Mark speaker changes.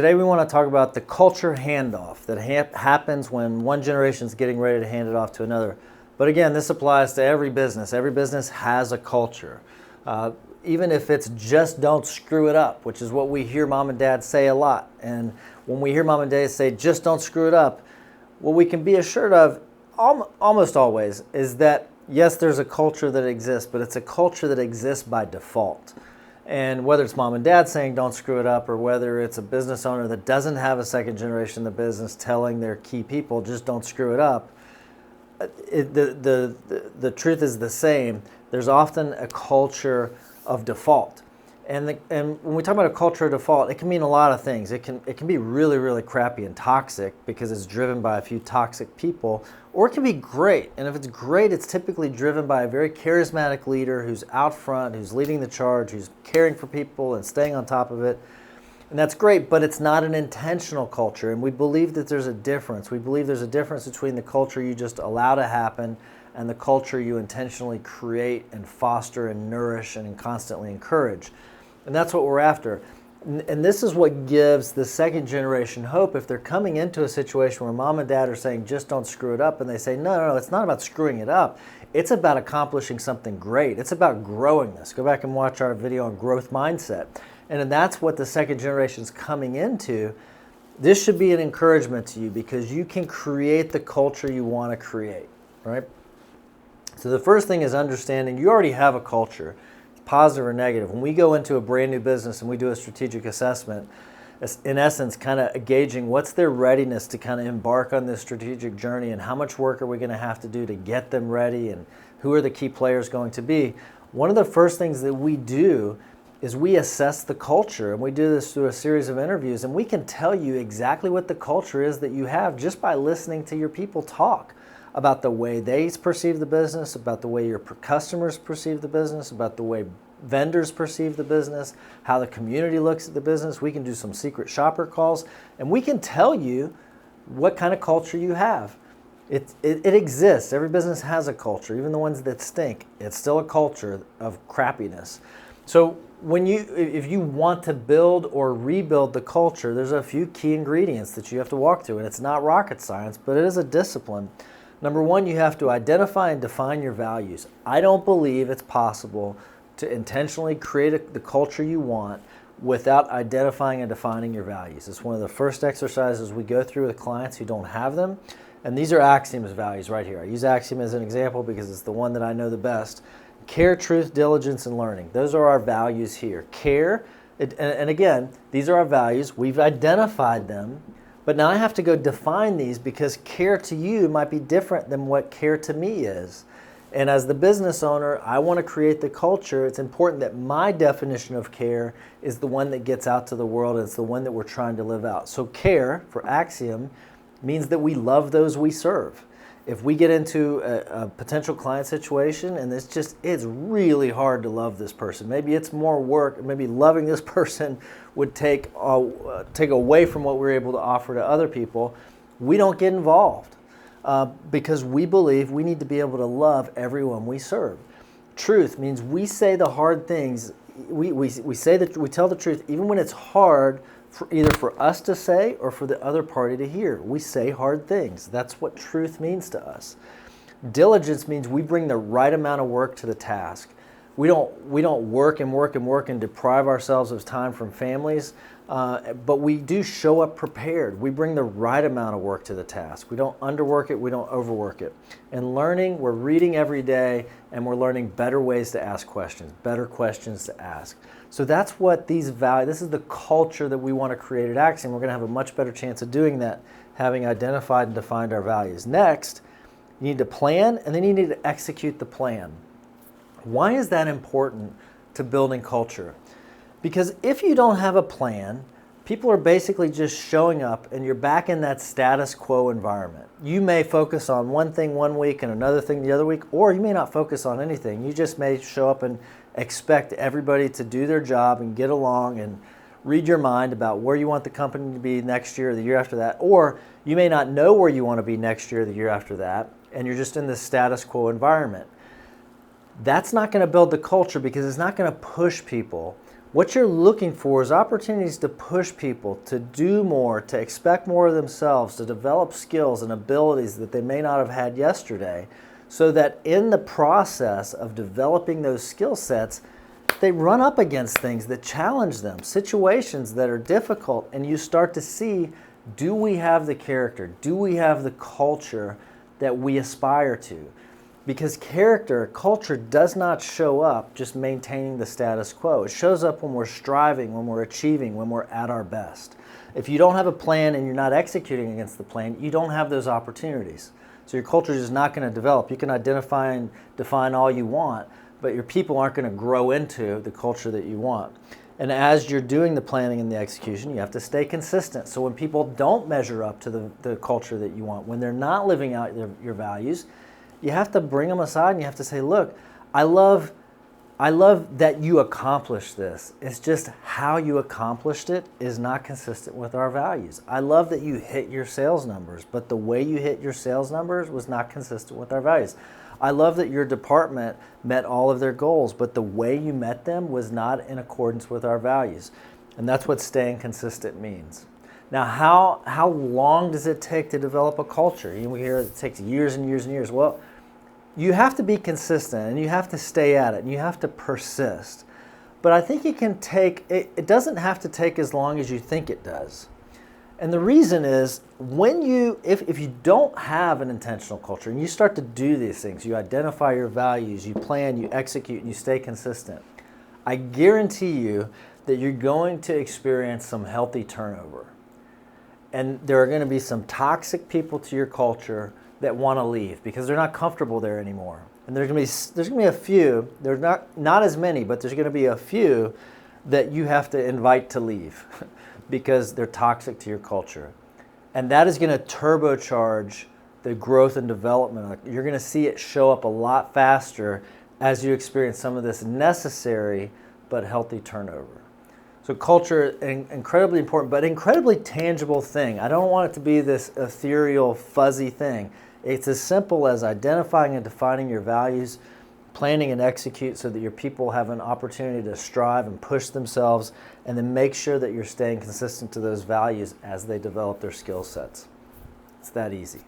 Speaker 1: Today we want to talk about the culture handoff that happens when one generation is getting ready to hand it off to another. But again, this applies to every business. Every business has a culture. Even if it's just don't screw it up, which is what we hear mom and dad say a lot. And when we hear mom and dad say just don't screw it up, what we can be assured of almost always is that yes, there's a culture that exists, but it's a culture that exists by default. And whether it's mom and dad saying don't screw it up, or whether it's a business owner that doesn't have a second generation in the business telling their key people just don't screw it up, the truth is the same. There's often a culture of default. And when we talk about a culture of default, it can mean a lot of things. It can be really, really crappy and toxic because it's driven by a few toxic people, or it can be great. And if it's great, it's typically driven by a very charismatic leader who's out front, who's leading the charge, who's caring for people and staying on top of it. And that's great, but it's not an intentional culture. And we believe that there's a difference. We believe there's a difference between the culture you just allow to happen and the culture you intentionally create and foster and nourish and constantly encourage. And that's what we're after. And this is what gives the second generation hope if they're coming into a situation where mom and dad are saying, just don't screw it up. And they say, no, it's not about screwing it up. It's about accomplishing something great. It's about growing this. Go back and watch our video on growth mindset. And that's what the second generation's coming into. This should be an encouragement to you because you can create the culture you want to create, right? So the first thing is understanding you already have a culture. Positive or negative. When we go into a brand new business and we do a strategic assessment, it's in essence kind of gauging what's their readiness to kind of embark on this strategic journey and how much work are we going to have to do to get them ready and who are the key players going to be. One of the first things that we do is we assess the culture, and we do this through a series of interviews, and we can tell you exactly what the culture is that you have just by listening to your people talk about the way they perceive the business, about the way your customers perceive the business, about the way vendors perceive the business, how the community looks at the business. We can do some secret shopper calls, and we can tell you what kind of culture you have. It exists. Every business has a culture, even the ones that stink. It's still a culture of crappiness. So if you want to build or rebuild the culture, there's a few key ingredients that you have to walk through, and it's not rocket science, but it is a discipline. Number one, you have to identify and define your values. I don't believe it's possible to intentionally create the culture you want without identifying and defining your values. It's one of the first exercises we go through with clients who don't have them. And these are Axiom's values right here. I use Axiom as an example because it's the one that I know the best. Care, truth, diligence, and learning. Those are our values here. Care, and again, these are our values. We've identified them. But now I have to go define these because care to you might be different than what care to me is. And as the business owner, I want to create the culture. It's important that my definition of care is the one that gets out to the world, and it's the one that we're trying to live out. So care, for Axiom, means that we love those we serve. If we get into a potential client situation and it's really hard to love this person, maybe it's more work, maybe loving this person would take away from what we're able to offer to other people, we don't get involved because we believe we need to be able to love everyone we serve. Truth means we say the hard things. We say that we tell the truth even when it's hard either for us to say or for the other party to hear. We say hard things. That's what truth means to us. Diligence means we bring the right amount of work to the task. We don't work and deprive ourselves of time from families, but we do show up prepared. We bring the right amount of work to the task. We don't underwork it, we don't overwork it. And learning, we're reading every day and we're learning better ways to ask questions, better questions to ask. So that's what these values, this is the culture that we want to create at Axiom. We're going to have a much better chance of doing that, having identified and defined our values. Next, you need to plan, and then you need to execute the plan. Why is that important to building culture? Because if you don't have a plan, people are basically just showing up and you're back in that status quo environment. You may focus on one thing one week and another thing the other week, or you may not focus on anything. You just may show up and expect everybody to do their job and get along and read your mind about where you want the company to be next year or the year after that. Or you may not know where you want to be next year or the year after that, and you're just in this status quo environment. That's not going to build the culture because it's not going to push people. What you're looking for is opportunities to push people to do more, to expect more of themselves, to develop skills and abilities that they may not have had yesterday, so that in the process of developing those skill sets, they run up against things that challenge them, situations that are difficult, and you start to see, do we have the character? Do we have the culture that we aspire to? Because culture does not show up just maintaining the status quo. It shows up when we're striving, when we're achieving, when we're at our best. If you don't have a plan and you're not executing against the plan, you don't have those opportunities. So your culture is not going to develop. You can identify and define all you want, but your people aren't going to grow into the culture that you want. And as you're doing the planning and the execution, you have to stay consistent. So when people don't measure up to the culture that you want, when they're not living out your values, you have to bring them aside and you have to say, look, I love that you accomplished this. It's just how you accomplished it is not consistent with our values. I love that you hit your sales numbers, but the way you hit your sales numbers was not consistent with our values. I love that your department met all of their goals, but the way you met them was not in accordance with our values. And that's what staying consistent means. Now, how long does it take to develop a culture? We hear it takes years and years and years. Well, you have to be consistent and you have to stay at it and you have to persist. But I think it doesn't have to take as long as you think it does. And the reason is if you don't have an intentional culture and you start to do these things, you identify your values, you plan, you execute, and you stay consistent, I guarantee you that you're going to experience some healthy turnover. And there are going to be some toxic people to your culture that want to leave because they're not comfortable there anymore. And there's going to be a few, there's not as many, but there's going to be a few that you have to invite to leave because they're toxic to your culture. And that is going to turbocharge the growth and development. You're going to see it show up a lot faster as you experience some of this necessary but healthy turnover. So culture is incredibly important, but incredibly tangible thing. I don't want it to be this ethereal, fuzzy thing. It's as simple as identifying and defining your values, planning and execute so that your people have an opportunity to strive and push themselves, and then make sure that you're staying consistent to those values as they develop their skill sets. It's that easy.